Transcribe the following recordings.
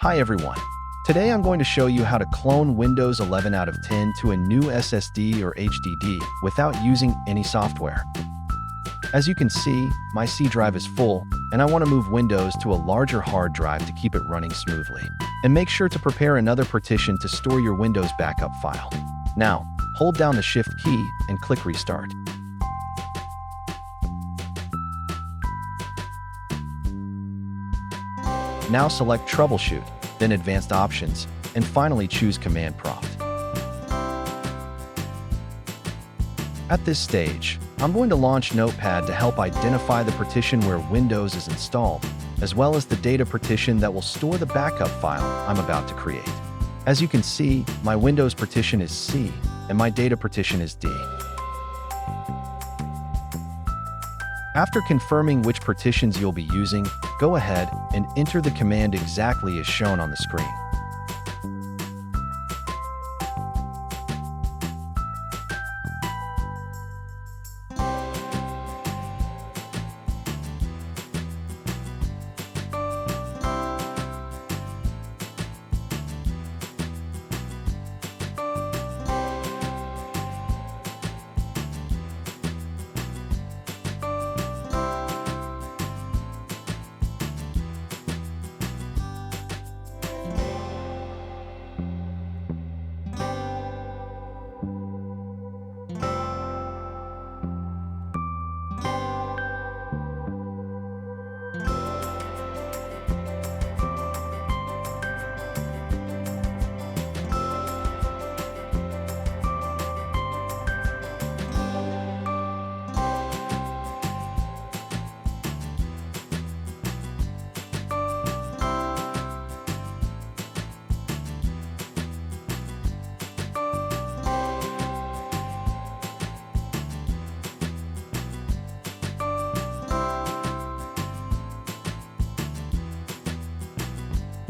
Hi everyone. Today I'm going to show you how to clone Windows 11 out of 10 to a new SSD or HDD without using any software. As you can see, my C drive is full, and I want to move Windows to a larger hard drive to keep it running smoothly. And make sure to prepare another partition to store your Windows backup file. Now, hold down the Shift key and click Restart. Now select Troubleshoot, then Advanced Options, and finally choose Command Prompt. At this stage, I'm going to launch Notepad to help identify the partition where Windows is installed, as well as the data partition that will store the backup file I'm about to create. As you can see, my Windows partition is C, and my data partition is D. After confirming which partitions you'll be using, go ahead and enter the command exactly as shown on the screen.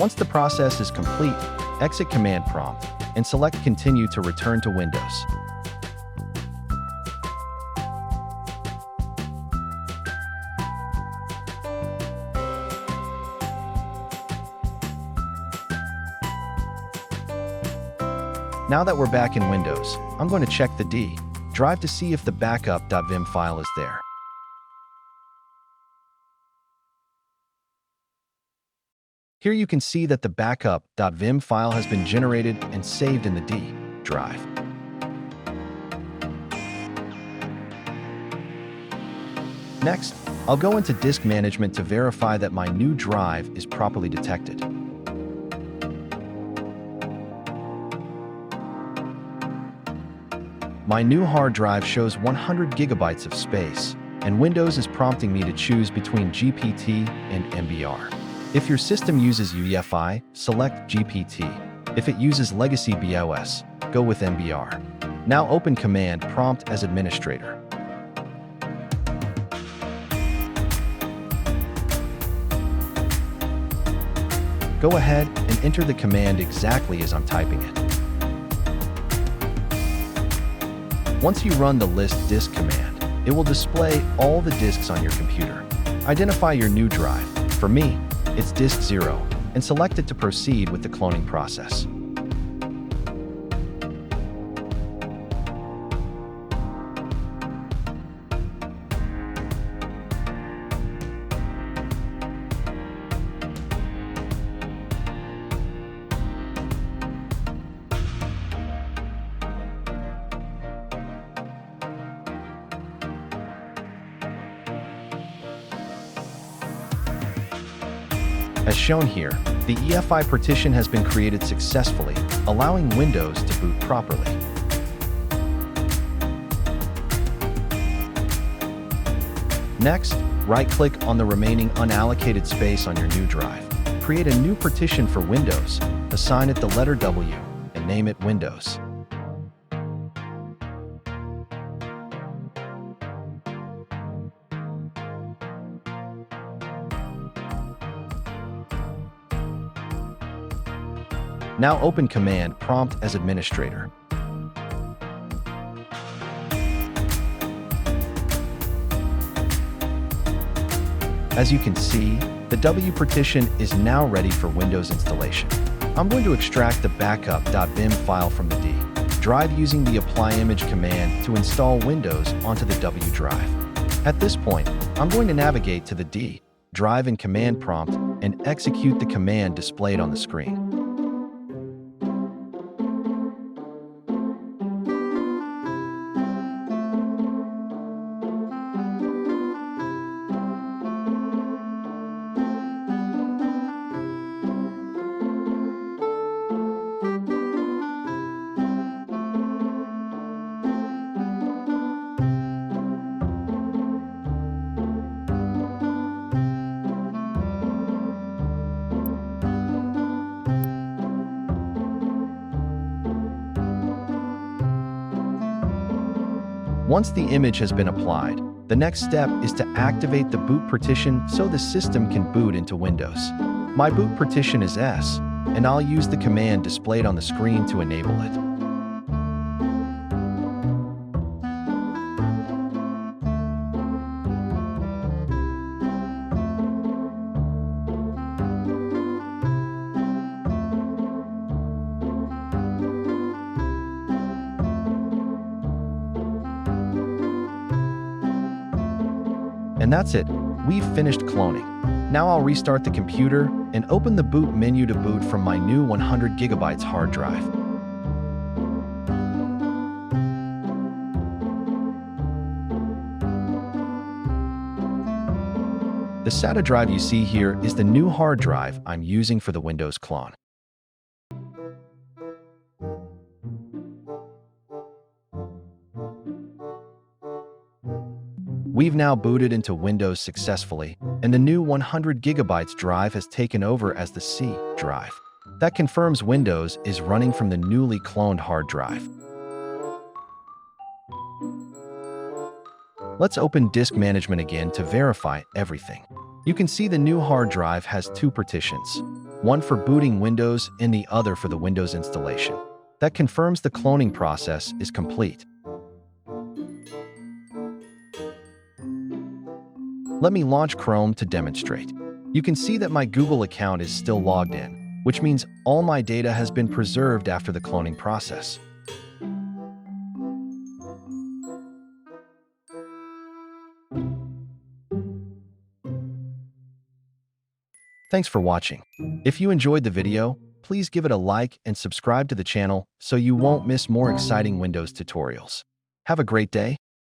Once the process is complete, exit Command Prompt and select Continue to return to Windows. Now that we're back in Windows, I'm going to check the D drive to see if the backup.wim file is there. Here you can see that the backup.wim file has been generated and saved in the D drive. Next, I'll go into Disk Management to verify that my new drive is properly detected. My new hard drive shows 100 gigabytes of space, and Windows is prompting me to choose between GPT and MBR. If your system uses EFI, select GPT. If it uses legacy BIOS, go with MBR. Now open Command Prompt as Administrator. Go ahead and enter the command exactly as I'm typing it. Once you run the list disk command, it will display all the disks on your computer. Identify your new drive. For me, it's disk 0, and select it to proceed with the cloning process. As shown here, the EFI partition has been created successfully, allowing Windows to boot properly. Next, right-click on the remaining unallocated space on your new drive. Create a new partition for Windows, assign it the letter W, and name it Windows. Now open Command Prompt as Administrator. As you can see, The W partition is now ready for Windows installation. I'm going to extract the backup.wim file from the D drive using the apply image command to install Windows onto the W drive. At this point, I'm going to navigate to the D drive in command prompt and execute the command displayed on the screen. Once the image has been applied, the next step is to activate the boot partition so the system can boot into Windows. My boot partition is S, and I'll use the command displayed on the screen to enable it. And that's it. We've finished cloning. Now I'll restart the computer and open the boot menu to boot from my new 100 GB hard drive. The SATA drive you see here is the new hard drive I'm using for the Windows clone. We've now booted into Windows successfully, and the new 100 GB drive has taken over as the C drive. That confirms Windows is running from the newly cloned hard drive. Let's open Disk Management again to verify everything. You can see the new hard drive has two partitions, one for booting Windows and the other for the Windows installation. That confirms the cloning process is complete. Let me launch Chrome to demonstrate. You can see that my Google account is still logged in, which means all my data has been preserved after the cloning process. Thanks for watching. If you enjoyed the video, please give it a like and subscribe to the channel so you won't miss more exciting Windows tutorials. Have a great day.